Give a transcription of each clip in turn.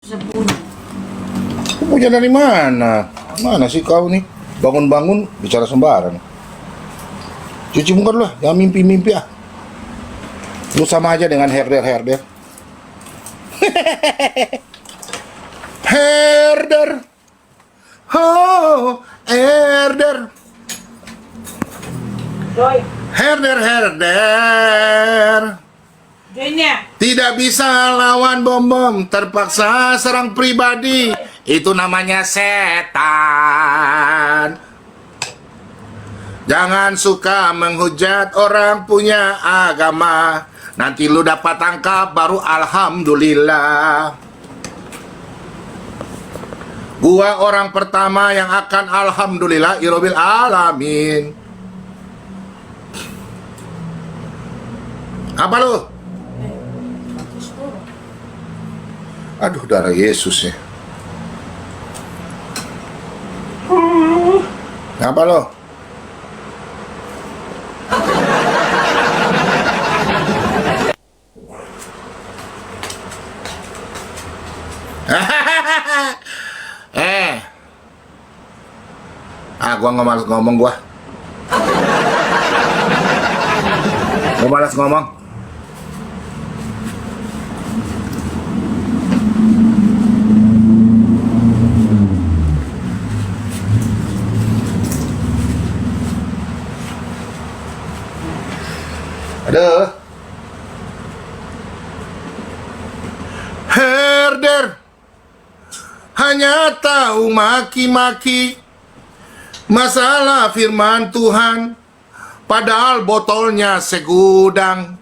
Sembunyi. Punya dari mana? Mana sih kau nih? Bangun-bangun bicara sembarang. Cuci muka dulu lah, jangan mimpi-mimpi ah. Lu sama aja dengan herder. Herder. Oh, herder. Joy. Herder. Joynya. Tidak bisa lawan bom-bom, terpaksa serang pribadi. Itu namanya setan. Jangan suka menghujat orang punya agama. Nanti lu dapat tangkap baru alhamdulillah. Gua orang pertama yang akan alhamdulillah irobil alamin. Apa lu? Aduh, darah Yesus ya. Apa lo? Gua nggak malas ngomong gua. Gua malas ngomong. Aduh. Herder hanya tahu maki-maki masalah firman Tuhan, padahal botolnya segudang.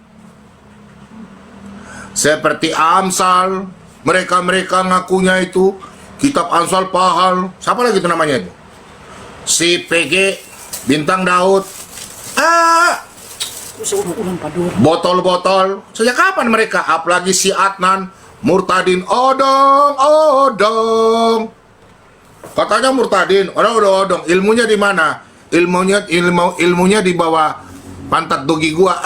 Seperti Amsal, mereka ngakunya itu kitab Amsal Pahal. Siapa lagi itu namanya itu? Si PG, Bintang Daud. Botol-botol. Sejak kapan mereka? Apalagi si Adnan, Murtadin, odong. Katanya Murtadin, odong. Ilmunya di mana? Ilmunya di bawah pantat dogi gua.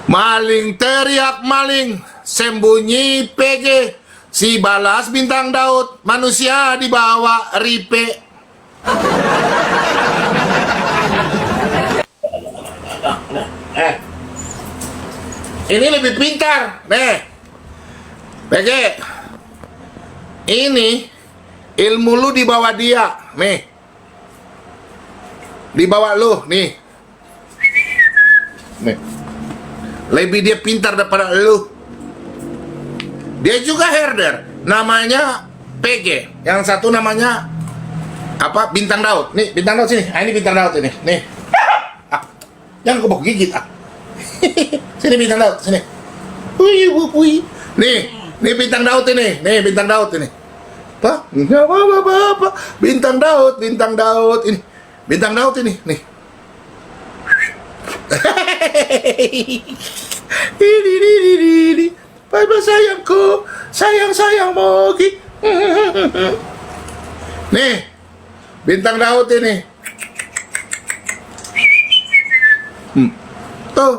Maling teriak maling, sembunyi PG, si balas Bintang Daud, manusia dibawa ripe. Ini lebih pintar, nih, PG. Ini ilmu lu dibawa dia, nih, dibawa lu, nih. Lebih dia pintar daripada lu. Dia juga herder, namanya PG. Yang satu namanya apa? Bintang Daud. Nih, Bintang Daud sini. Ini Bintang Daud ini. Nih. Jangan kebok gigit Sini Bintang Daud, sini. Nih Bintang Daud ini. Nih Bintang Daud ini. Apa? Apa? Bintang Daud ini. Bintang Daud ini, nih. Ini Bye sayangku, sayang Mogi. Nih, Bintang Daud ini. Tuh.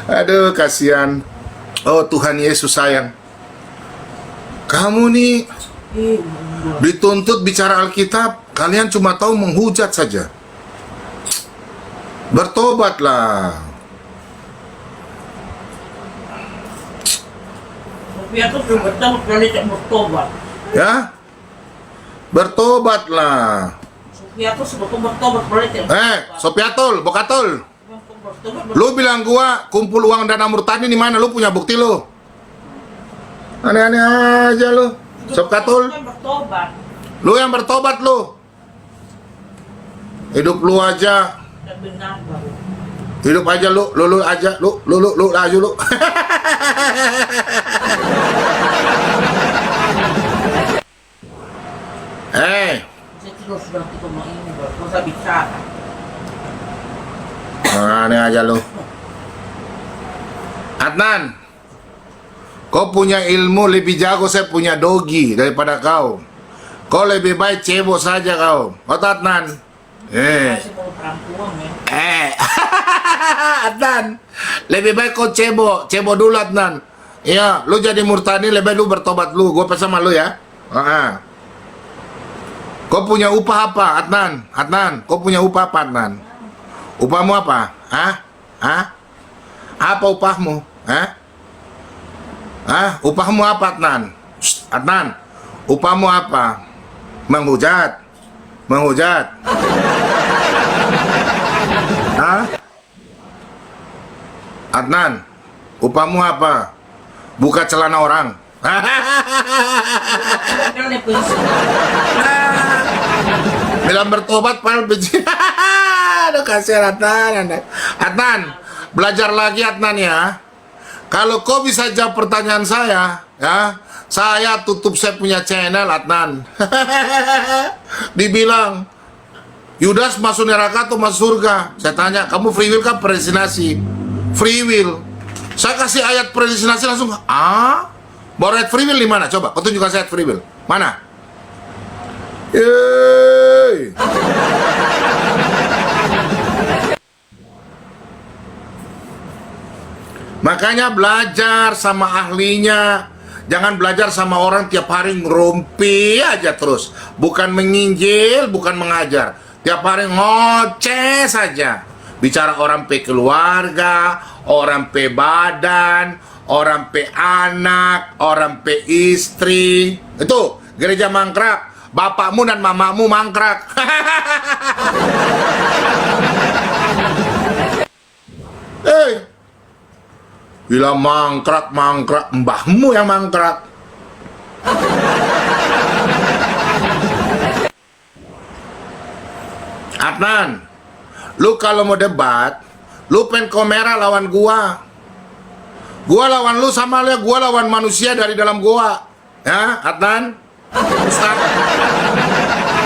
Aduh, kasihan. Oh, Tuhan Yesus sayang. Kamu nih dituntut bicara Alkitab, kalian cuma tahu menghujat saja. Bertobatlah. Ya? Bertobatlah. Sopiatul, Bokatul. Lu bilang gua kumpul uang dana Murtani di mana? Lu punya bukti lu? Aneh-aneh aja lu. Sopiatul. Lu yang bertobat lu. Hidup lu aja. Hidup aja lu aja lu aja lu. Aneh aja lu. Adnan, Kau punya ilmu lebih jago, saya punya dogi daripada kau. Kau lebih baik cebok saja kau. Kau Adnan. Masih mau perempuan ya. Adnan. Lebih baik kau cebok. Cebok dulu Adnan. Iya, lu jadi murtani, lebih lu bertobat lu. Gue pesan sama lu ya. Kau punya upah apa Adnan? Adnan, kau punya upah apa Adnan? Upahmu apa? Apa upahmu? Upahmu apa Adnan? Adnan, upahmu apa? Menghujat. Adnan, upahmu apa? Buka celana orang. Bilang bertobat padahal benci. Aduh kasihan Adnan. Adnan, belajar lagi Adnan ya. Kalau kau bisa jawab pertanyaan saya, ya, saya tutup saya punya channel Adnan. Dibilang Yudas masuk neraka atau masuk surga? Saya tanya, kamu free will kan predestinasi? Free will. Saya kasih ayat predestinasi langsung, baru ayat free will di mana? Coba, kau tunjukkan saya ayat free will. Mana? Yeay. Makanya belajar sama ahlinya. Jangan belajar sama orang tiap hari ngerumpi aja terus. Bukan menginjil, bukan mengajar. Tiap hari ngoceh saja. Bicara orang pe keluarga, orang pe badan, orang pe anak, orang pe istri. Itu gereja mangkrak. Bapakmu dan mamamu mangkrak. Bila mangkrak, mbahmu yang mangkrak. Adnan, lu kalau mau debat, lu pen kamera lawan gua. Gua lawan lu sama lu, gua lawan manusia dari dalam gua. Ya, Adnan? Ustaz.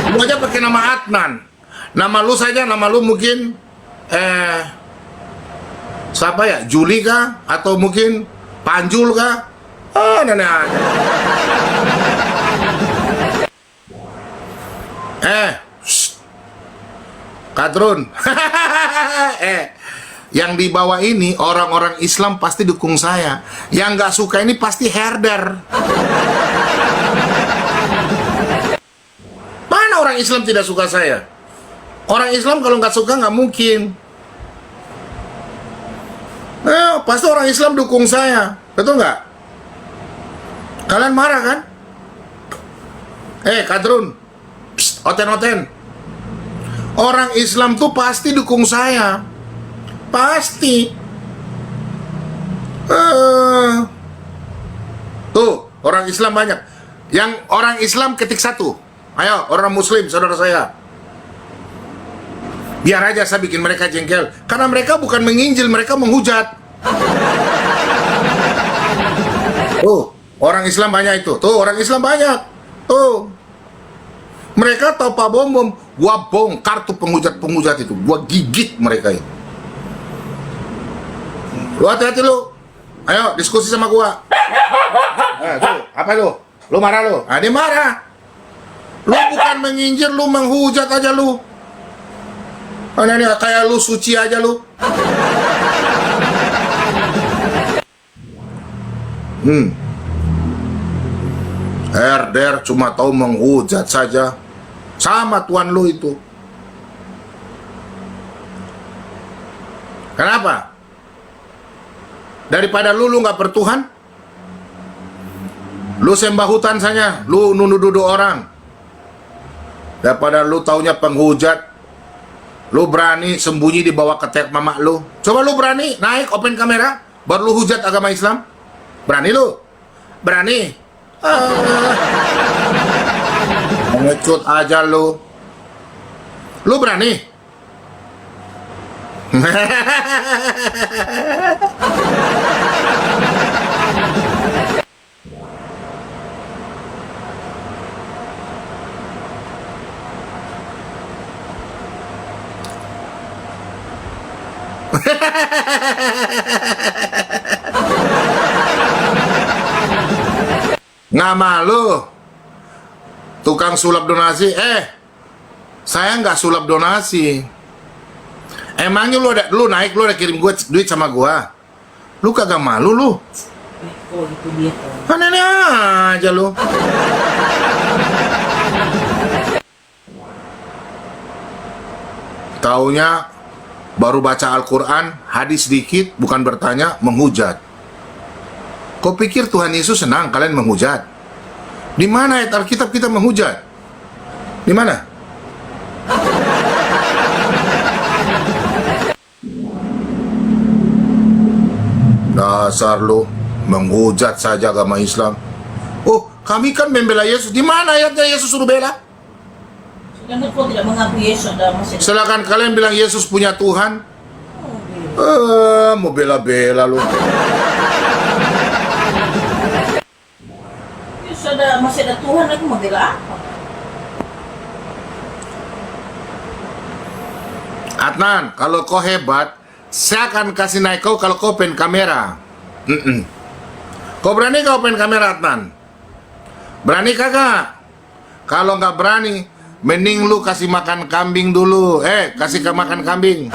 Lu aja pakai nama Adnan. Nama lu saja, nama lu mungkin siapa ya? Juli kah? Atau mungkin Panjul kah? Nenek aja. Kadrun. Yang di bawah ini orang-orang Islam pasti dukung saya. Yang nggak suka ini pasti herder. Mana orang Islam tidak suka saya? Orang Islam kalau nggak suka nggak mungkin. Pasti orang Islam dukung saya, betul nggak? Kalian marah kan? Kadrun, oten-oten. Orang Islam tuh pasti dukung saya, pasti. Tuh, orang Islam banyak. Yang orang Islam ketik 1. Ayo, orang Muslim, saudara saya. Biar aja saya bikin mereka jengkel. Karena mereka bukan menginjil, mereka menghujat. Tuh, orang Islam banyak itu. Tuh, orang Islam banyak. Tuh. Mereka tahu Pak Bom, gua bongkar tuh penghujat-penghujat itu. Gua gigit mereka itu. Lu hati-hati lu. Ayo, diskusi sama gua. Tuh, apa lu? Lu marah lu? Dia marah. Lu bukan menginjil, lu menghujat aja lu. Ini kayak lu suci aja lu. Herder cuma tahu menghujat saja. Sama tuan lu itu. Kenapa? Daripada lu nggak bertuhan, lu sembah hutan saja, lu nuduh-nuduh orang. Daripada lu taunya penghujat, lu berani sembunyi di bawah ketek mama lu. Coba lu berani naik open kamera, baru lu hujat agama Islam. Berani lu? Berani? Ngecut aja lu. Lu berani? Nggak malu. Tukang sulap donasi. Saya nggak sulap donasi. Emangnya lu naik, lu udah kirim gue duit sama gua. Lu kagak malu lu? Oh, itu dia. Aneh aja lu. Taunya baru baca Al-Quran, hadis sedikit, bukan bertanya, menghujat. Kau pikir Tuhan Yesus senang kalian menghujat? Di mana ayat Alkitab kita menghujat? Di mana? Dasar lu, menghujat saja agama Islam. Oh, kami kan membela Yesus. Di mana ayatnya Yesus suruh bela? Sedangkan kau tidak mengakui Yesus dalam masa Silakan kalian bilang Yesus punya Tuhan. Mau bela-bela lu. Yesus masih ada Tuhan, aku mau bela apa? Adnan, kalau kau hebat, saya akan kasih naik kau kalau kau pen kamera. Kau berani kau pen kamera, Adnan? Berani kagak? Kalau nggak berani, mending lu kasih makan kambing dulu. Kasih makan kambing.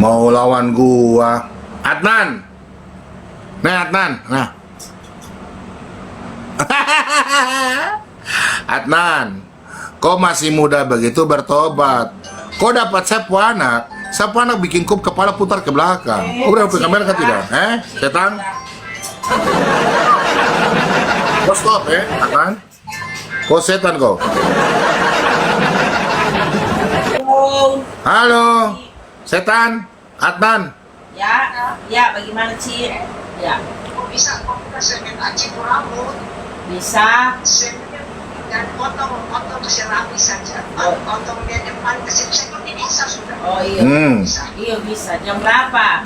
Mau lawan gua, Adnan. Nah, Adnan, nah. Adnan, kau masih muda begitu bertobat. Kau dapat sapu anak bikin kau kepala putar ke belakang. Kau udah punya kamera kan tidak? Setan? Kau stop Adnan. Kau setan kau. Halo, setan, Adnan. Ya, bagaimana Ci? Ya. Kok bisa semen aci rambut? Bisa. Dan potong kasih rapi saja. Potong dia depan kasih seperti bisa sudah. Oh iya. Iya bisa. Jam berapa?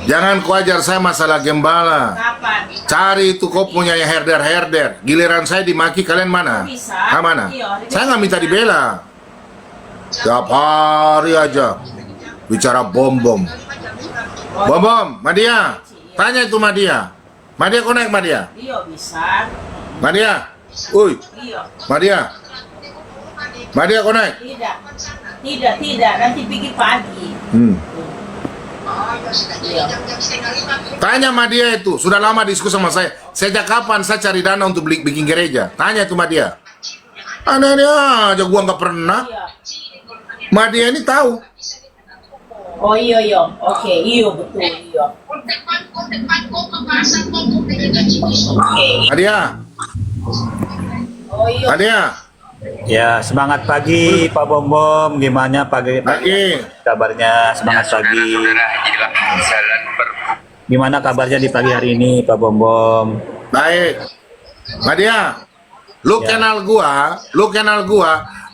Jangan kau ajar saya masalah gembala. Kapan? Cari itu kau punya yang herder. Giliran saya dimaki, kalian mana? Bisa. Mana? Iya, Saya nggak minta dibela. Tiap hari aja bicara bom. Madia. Tanya itu Madia. Madia kau naik Madia? Iya bisa. Madia. Iya. Madia kau naik? Tidak. Nanti pergi pagi. Tanya Madia itu, sudah lama diskusi sama saya. Sejak kapan saya cari dana untuk bikin gereja? Tanya itu Madia. Aneh aja, gua nggak pernah. Iya. Madia ini tahu. Oh iya. Oke, iya betul iya. Madia. Oh iya. Madia. Ya, semangat pagi Pak Bom. Gimana pagi kabarnya? Semangat pagi. Gimana kabarnya di pagi hari ini Pak Bom? Baik. Madia, lu kenal gua.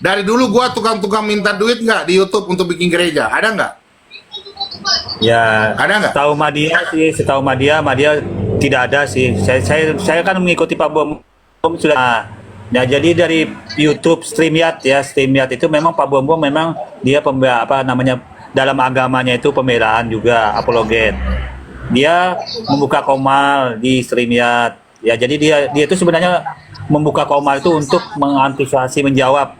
Dari dulu gua tukang minta duit nggak di YouTube untuk bikin gereja? Ada nggak? Ya, ada nggak? Setahu Madia tidak ada sih. Saya kan mengikuti Pak Bom sudah. Nah, jadi dari YouTube StreamYard itu memang Pak Bom memang dia dalam agamanya itu pembelaan juga, apologet. Dia membuka komal di StreamYard. Ya, jadi dia itu sebenarnya membuka komal itu untuk mengantisipasi menjawab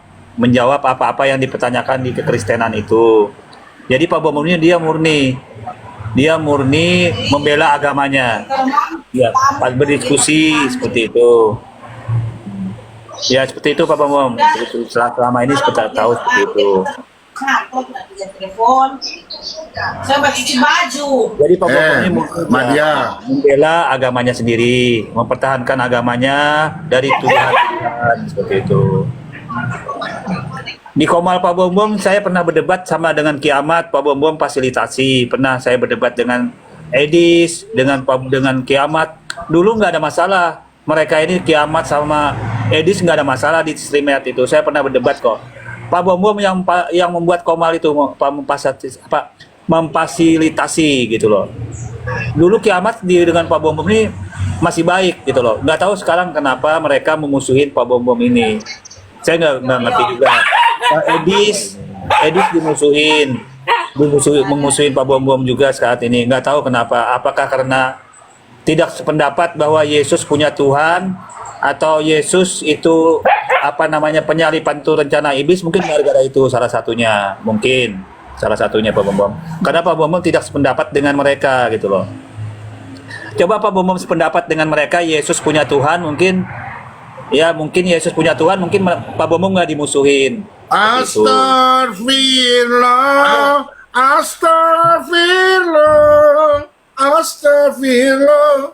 apa-apa yang dipertanyakan di kekristenan itu. Jadi Pak Bom ini dia murni membela agamanya. Ya, berdiskusi seperti itu. Ya seperti itu Pak Bom. Selama ini seperti tahu seperti itu. Saya cuci baju. Jadi Pak Bom ini membela agamanya sendiri, mempertahankan agamanya dari Tuhan seperti itu. Di Komal Pak Bom saya pernah berdebat sama dengan Kiamat. Pak Bom fasilitasi. Pernah saya berdebat dengan Edis, dengan Kiamat. Dulu nggak ada masalah. Mereka ini Kiamat sama Edis nggak ada masalah di StreamYard itu. Saya pernah berdebat kok. Pak Bom yang membuat Komal itu memfasilitasi gitu loh. Dulu Kiamat dengan Pak Bom ini masih baik gitu loh. Nggak tahu sekarang kenapa mereka memusuhin Pak Bom Bom ini. Saya nggak ngerti juga. Pak Edis memusuhin Pak Bom Bom juga saat ini. Nggak tahu kenapa. Apakah karena tidak sependapat bahwa Yesus punya Tuhan, atau Yesus itu apa namanya penyalipan itu rencana iblis? Mungkin gara-gara itu salah satunya. Mungkin salah satunya Pak Bom Bom. Karena Pak Bom Bom tidak sependapat dengan mereka gitu loh. Coba Pak Bom Bom sependapat dengan mereka, Yesus punya Tuhan, mungkin Yesus punya Tuhan, mungkin Pak Bom Bom nggak dimusuhin. Astagfirullah, astagfirullah, astagfirullah.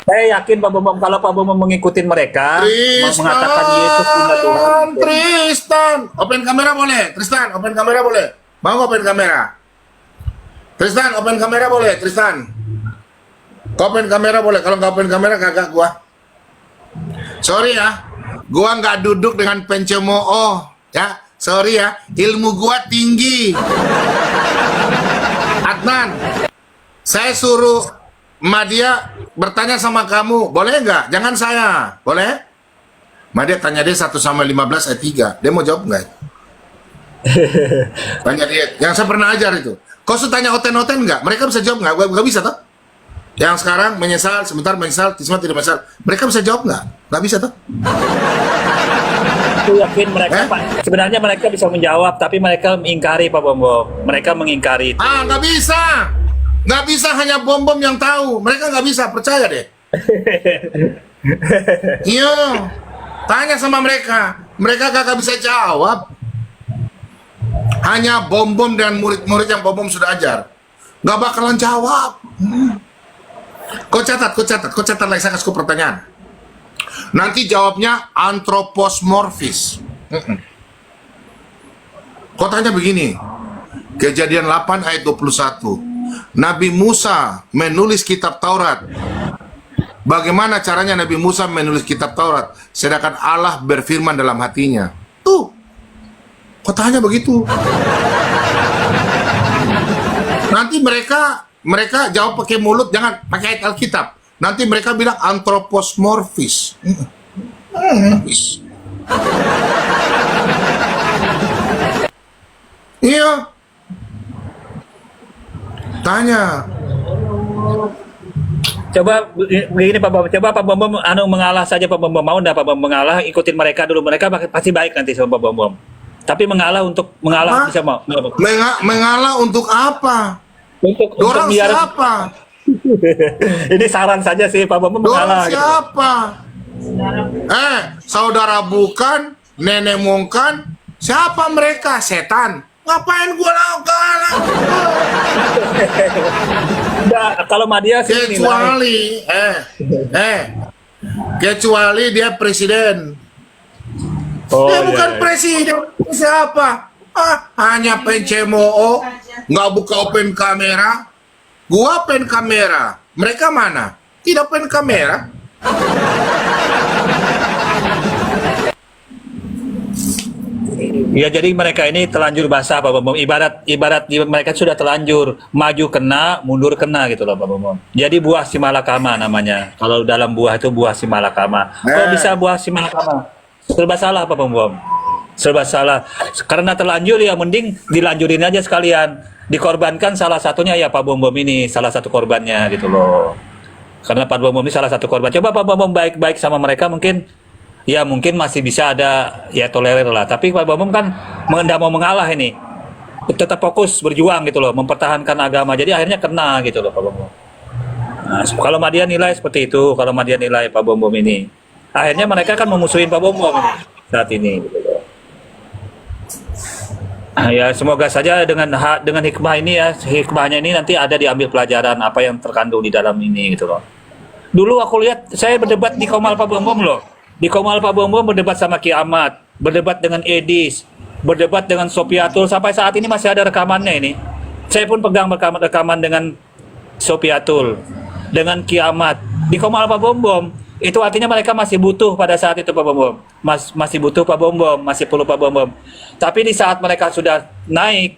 Saya yakin Pak Bom Bom, kalau Pak Bom Bom mengikuti mereka, mengatakan Yesus punya Tuhan. Tristan, open kamera boleh? Tristan, open kamera boleh? Mau open kamera? Tristan, open kamera boleh? Tristan, kau open kamera boleh? Kalau nggak open kamera kagak gua. Sorry ya, gua nggak duduk dengan pencemooh ya. Sorry ya, ilmu gua tinggi. Adnan, saya suruh Madia bertanya sama kamu, boleh nggak? Jangan saya, boleh? Madia tanya dia 1 sama 15 ayat 3. Dia mau jawab nggak? Tanya dia, yang saya pernah ajar itu. Kau sudah tanya oten-oten nggak? Mereka bisa jawab nggak? Gak bisa tuh. Yang sekarang menyesal, sebentar menyesal, Tisma tidak menyesal. Mereka bisa jawab nggak? Nggak bisa tuh. Aku yakin mereka, Pak, sebenarnya mereka bisa menjawab, tapi mereka mengingkari Pak Bom Bom. Mereka mengingkari itu. Ah, nggak bisa. Nggak bisa, hanya Bom Bom yang tahu. Mereka nggak bisa, percaya deh. Iya. Tanya sama mereka. Mereka kagak bisa jawab. Hanya Bom Bom dan murid-murid yang Bom Bom sudah ajar. Nggak bakalan jawab. Kau catat lagi, saya kasih kau pertanyaan. Nanti jawabnya antroposmorfis. Kau tanya begini, Kejadian 8 ayat 21. Nabi Musa menulis kitab Taurat. Bagaimana caranya Nabi Musa menulis kitab Taurat? Sedangkan Allah berfirman dalam hatinya. Tuh, kau tanya begitu. Nanti mereka jawab pakai mulut, jangan pakai ayat Alkitab. Nanti mereka bilang antroposmorfis. Iya. Tanya. Coba begini Pak Bom, coba Pak Bom Bom mengalah saja Pak Bom Bom. Mau enggak Pak Bom mengalah, ikutin mereka dulu. Mereka pasti baik nanti sama Pak Bom Bom. Tapi mengalah Apa? bisa mau. Mengalah untuk apa? Untuk biar siapa? ini saran saja sih Pak Bom mengalah gitu. Siapa? Saudara bukan, nenek bukan, siapa mereka? Setan. Ngapain gua kalah? Nah, kalau Madia sih Kecuali kecuali dia presiden. Dia bukan presiden. Siapa? Hanya pencemooh, nggak buka open kamera. Gua open kamera. Mereka mana? Tidak open kamera. Ya, jadi mereka ini telanjur basah Pak Bom Bom. Ibarat mereka sudah telanjur, maju kena, mundur kena gitu loh Pak Bom Bom. Jadi buah simalakama namanya. Kalau dalam buah itu buah simalakama. Kok bisa buah simalakama? Serba salah Pak Bom Bom. Serba salah. Karena terlanjur ya mending dilanjurin aja sekalian. Dikorbankan salah satunya ya Pak Bom Bom ini, salah satu korbannya gitu loh. Karena Pak Bom Bom ini salah satu korban. Coba Pak Bom Bom baik-baik sama mereka, mungkin masih bisa ada ya tolerir lah. Tapi Pak Bom Bom kan nggak mau mengalah ini. Tetap fokus berjuang gitu loh, mempertahankan agama. Jadi akhirnya kena gitu loh Pak Bom Bom. Nah, kalau Madia nilai seperti itu, kalau Madia nilai Pak Bom Bom ini, akhirnya mereka kan memusuhin Pak Bom Bom ini saat ini gitu loh. Ya semoga saja dengan hikmah ini ya, hikmahnya ini nanti ada diambil pelajaran apa yang terkandung di dalam ini gitu loh. Dulu aku lihat saya berdebat di Komal Pak Bom Bom loh. Di Komal Pak Bom Bom berdebat sama Kiamat, berdebat dengan Edis, berdebat dengan Sopiatul, sampai saat ini masih ada rekamannya ini. Saya pun pegang rekaman dengan Sopiatul, dengan Kiamat. Di Komal Pak Bom Bom, itu artinya mereka masih butuh pada saat itu Pak Bom Bom. Masih butuh Pak Bom Bom, masih perlu Pak Bom Bom. Tapi di saat mereka sudah naik,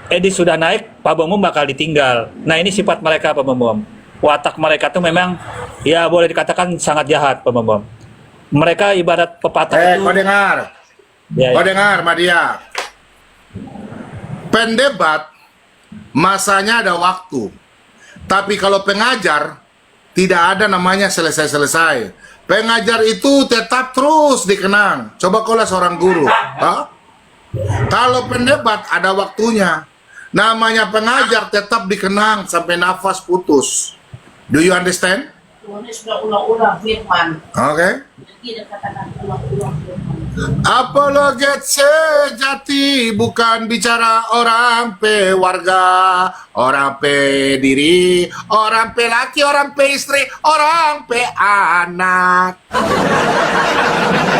Edi sudah naik, Pak Bom bakal ditinggal. Nah ini sifat mereka Pak Bom. Watak mereka tuh memang ya boleh dikatakan sangat jahat Pak Bom. Mereka ibarat pepatah itu. Kau dengar? Ya, Kau ya. dengar, Madia? Pendebat masanya ada waktu. Tapi kalau pengajar tidak ada namanya selesai-selesai. Pengajar itu tetap terus dikenang. Coba kau lihat seorang guru. Hah? Kalau pendebat ada waktunya. Namanya pengajar tetap dikenang sampai nafas putus. Do you understand? Tuhan sudah ulang-ulang firman. Oke. Jadi dia katakan ulang-ulang firman. Apologet sejati bukan bicara orang pe warga, orang pe diri, orang pe laki, orang pe istri, orang pe anak.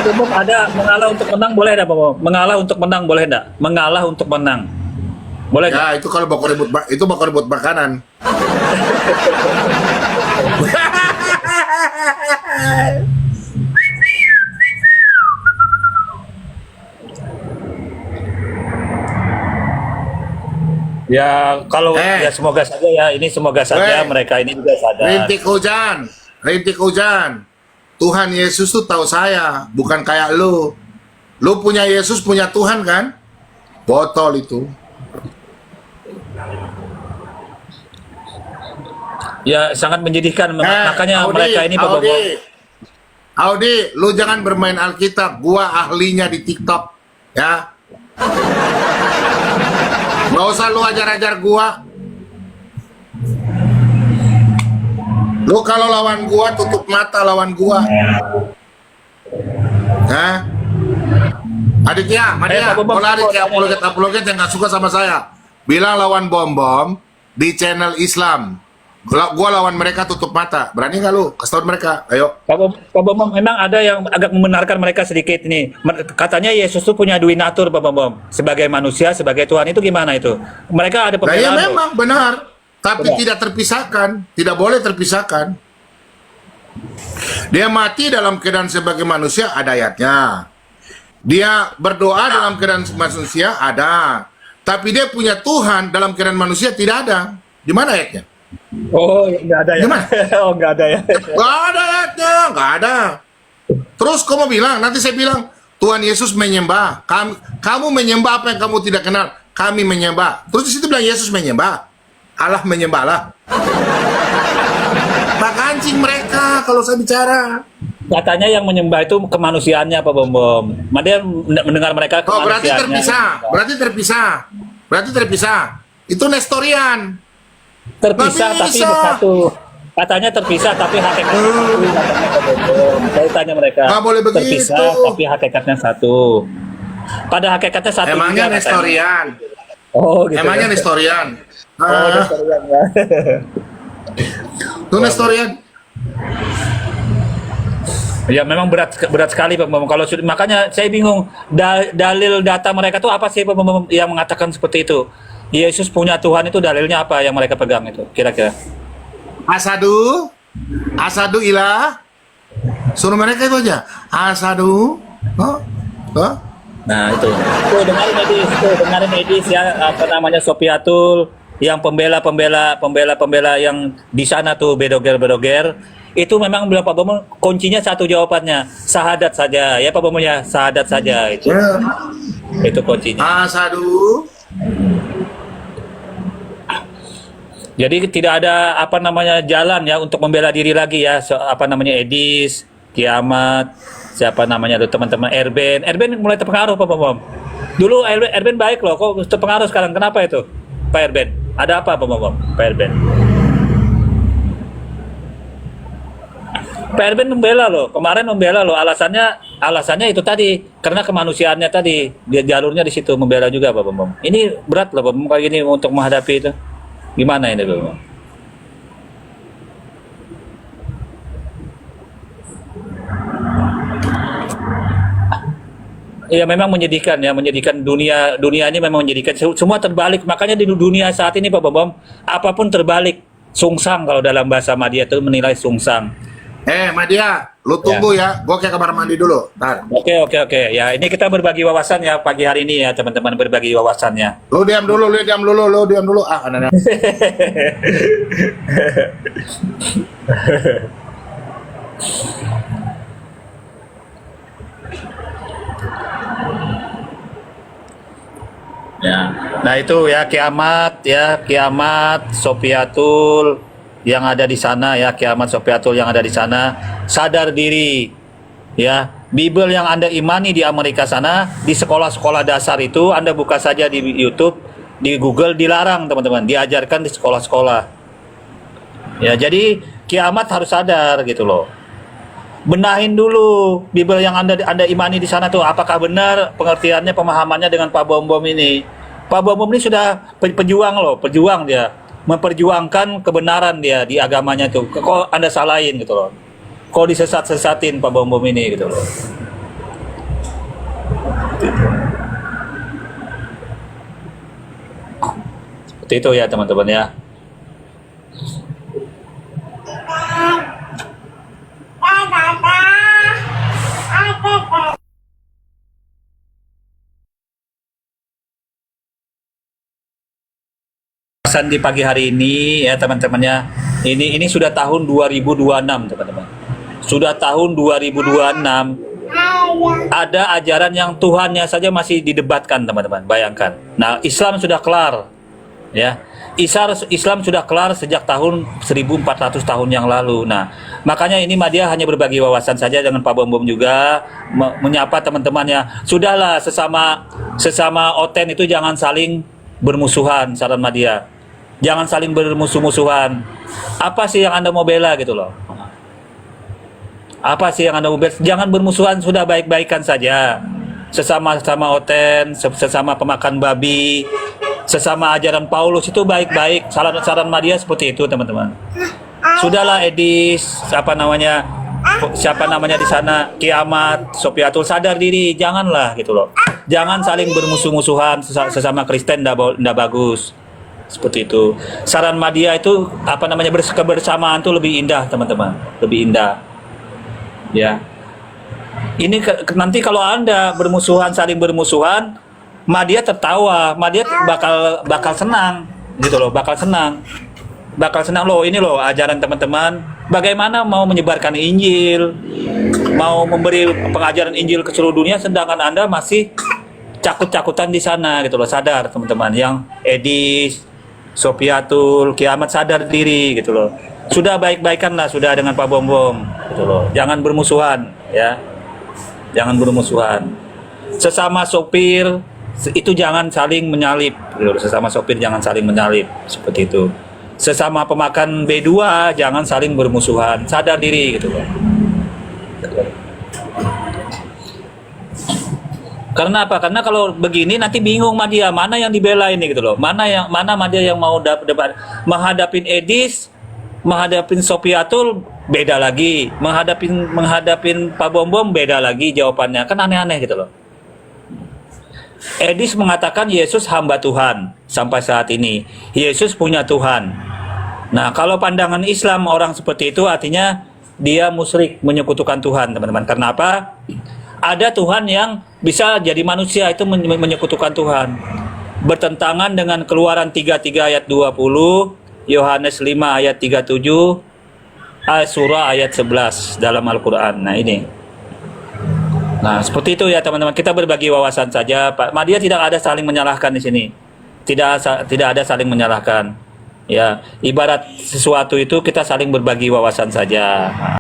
Pak Bom ada mengalah untuk menang boleh enggak Pak Bom? Mengalah untuk menang boleh enggak? Mengalah untuk menang. Boleh enggak? Ya itu kalau bakal ribut makanan. Ya kalau ya semoga saja ya ini semoga saja mereka ini juga sadar. Rintik hujan. Tuhan Yesus tuh tahu saya, bukan kayak lu. Lu punya Yesus, punya Tuhan kan? Botol itu. Ya sangat menyedihkan makanya Audi, mereka ini Pak Bom. Audi, lu jangan bermain Alkitab. Gua ahlinya di TikTok, ya. Gak usah lu ajar-ajar gua. Lu kalau lawan gua tutup mata lawan gua. Hah? Aditya, Madia, Pak Bom, kalau Aditya apologet yang gak suka sama saya, bilang lawan bom di channel Islam. Gua lawan mereka tutup mata. Berani nggak lu? Kasih tahu mereka. Ayo. Pak Bom memang ada yang agak membenarkan mereka sedikit ini. Katanya Yesus itu punya dui natur Pak Bom. Sebagai manusia, sebagai Tuhan itu gimana itu? Mereka ada Nah, pembelaan. ya memang benar. Tapi Benar. tidak terpisahkan. Tidak boleh terpisahkan. Dia mati dalam keadaan sebagai manusia, ada ayatnya. Dia berdoa dalam keadaan manusia, ada. Tapi dia punya Tuhan dalam keadaan manusia, tidak ada. Di mana ayatnya? Oh, nggak ada ya? Gimana? Oh, nggak ada ya? Gak ada ayatnya, gak ada. Terus kamu bilang, nanti saya bilang, Tuhan Yesus menyembah. Kamu menyembah apa yang kamu tidak kenal. Kami menyembah. Terus di situ bilang Yesus menyembah. Allah menyembahlah. Maka anjing mereka kalau saya bicara. Katanya yang menyembah itu kemanusiaannya Pak Bom. Dia mendengar mereka Oh, berarti kemanusiaannya. Berarti terpisah. Itu Nestorian. Terpisah Nggak tapi bisa. bersatu. Katanya terpisah tapi hakikatnya satu. Saya tanya mereka. Nggak boleh begitu. Terpisah tapi hakikatnya satu. Pada hakikatnya satu. Emangnya juga, katanya. Nestorian. Oh, gitu. Emangnya ya. Nestorian. Oh, Nestorian ya. Itu Nestorian. Ya memang berat sekali Pak Bambang. Kalau makanya saya bingung dalil data mereka tuh apa sih Pak Bambang yang mengatakan seperti itu? Yesus punya Tuhan itu dalilnya apa yang mereka pegang itu kira-kira? Asadu ilah. Suruh mereka itu aja. Asadu. Oh. Nah itu. Tuh dengarin Edis ya apa namanya Sopiatul yang pembela yang di sana tuh bedoger. Itu memang bilang Pak Bambang kuncinya satu jawabannya sahadat saja ya Pak Bambang ya sahadat saja itu itu kuncinya. Asadu. Jadi tidak ada apa namanya jalan ya untuk membela diri lagi ya apa namanya Edis, Kiamat, siapa namanya tuh teman-teman Erben mulai terpengaruh Pak Bambang. Dulu Erben baik loh kok terpengaruh sekarang kenapa itu Pak Erben? Ada apa Pak Bambang? Pak Erben? Pak Erben membela loh, kemarin membela loh, alasannya itu tadi, karena kemanusiaannya tadi, dia jalurnya di situ membela juga Pak Bambang. Ini berat loh Pak Bambang kayak gini untuk menghadapi itu. Gimana ini Pak Bambang? Ya memang menyedihkan ya, menyedihkan dunia ini memang menyedihkan. Semua terbalik, makanya di dunia saat ini Pak Bambang, apapun terbalik. Sungsang kalau dalam bahasa Madya itu menilai sungsang. Madia, lu tunggu ya. Gua ke kamar mandi dulu. Ntar. Oke. Ya, ini kita berbagi wawasan ya pagi hari ini ya, teman-teman, berbagi wawasannya. Lu diam dulu. Anak-anak. Ya. Nah, itu ya kiamat Sofiatul yang ada di sana ya, kiamat Sofiatul yang ada di sana, sadar diri. Ya, Bible yang Anda imani di Amerika sana, di sekolah-sekolah dasar itu Anda buka saja di YouTube, di Google, dilarang teman-teman, diajarkan di sekolah-sekolah. Ya, jadi kiamat harus sadar gitu loh. Benahin dulu Bible yang Anda imani di sana tuh, apakah benar pengertiannya, pemahamannya dengan Pak Bom Bom ini. Pak Bom Bom ini sudah pejuang loh, pejuang dia, memperjuangkan kebenaran dia di agamanya tuh. Kok Anda salahin gitu loh? Kok disesat-sesatin Pak Bom Bom ini gitu loh? Seperti itu ya teman-teman ya. Pesan di pagi hari ini ya teman-temannya, ini sudah tahun 2026 teman-teman, sudah tahun 2026, ada ajaran yang Tuhannya saja masih didebatkan teman-teman, bayangkan. Nah, Islam sudah kelar ya, Islam sudah kelar sejak tahun 1400 tahun yang lalu. Nah, makanya ini Madia hanya berbagi wawasan saja dengan Pak Bom Bom juga, menyapa teman-temannya. Sudahlah, sesama oten itu jangan saling bermusuhan, saran Madia. Jangan saling bermusuh-musuhan. Apa sih yang Anda mau bela gitu loh? Apa sih yang Anda mau bela? Jangan bermusuhan, sudah baik-baikan saja. Sesama oten, sesama pemakan babi, sesama ajaran Paulus itu baik-baik. Saran Madia seperti itu, teman-teman. Sudahlah Edis, siapa namanya di sana, kiamat, Sofiatul, sadar diri, janganlah gitu loh. Jangan saling bermusuh-musuhan sesama Kristen, ndak bagus. Seperti itu. Saran Madia itu kebersamaan itu lebih indah, teman-teman. Lebih indah. Ya. Ini nanti kalau Anda bermusuhan, saling bermusuhan, Madia tertawa, Madia bakal senang gitu loh, bakal senang loh. Ini loh ajaran teman-teman, bagaimana mau menyebarkan Injil, mau memberi pengajaran Injil ke seluruh dunia, sedangkan Anda masih cakut-cakutan di sana gitu loh. Sadar teman-teman, yang Edis, Sofiatul, kiamat, sadar diri gitu loh. Sudah baik-baikan lah sudah dengan Pak Bom Bom gitu loh. Jangan bermusuhan ya. Jangan bermusuhan. Sesama sopir itu jangan saling menyalip gitu loh. Sesama sopir jangan saling menyalip, seperti itu. Sesama pemakan B2 jangan saling bermusuhan. Sadar diri gitu loh. Karena apa? Karena kalau begini nanti bingung Madia, mana yang dibela ini gitu loh. Mana Madia yang mau debat, menghadapin Edis, menghadapin Sofiatul beda lagi, menghadapin Pak Bom Bom beda lagi jawabannya. Kan aneh-aneh gitu loh. Edis mengatakan Yesus hamba Tuhan sampai saat ini. Yesus punya Tuhan. Nah, kalau pandangan Islam orang seperti itu artinya dia musyrik, menyekutukan Tuhan, teman-teman. Karena apa? Ada Tuhan yang bisa jadi manusia, itu menyekutukan Tuhan. Bertentangan dengan Keluaran 33 ayat 20, Yohanes 5 ayat 37, Surah ayat 11 dalam Al-Quran. Nah ini. Nah seperti itu ya teman-teman, kita berbagi wawasan saja. Pak Madia tidak ada saling menyalahkan di sini. Tidak ada saling menyalahkan. Ya, ibarat sesuatu itu kita saling berbagi wawasan saja.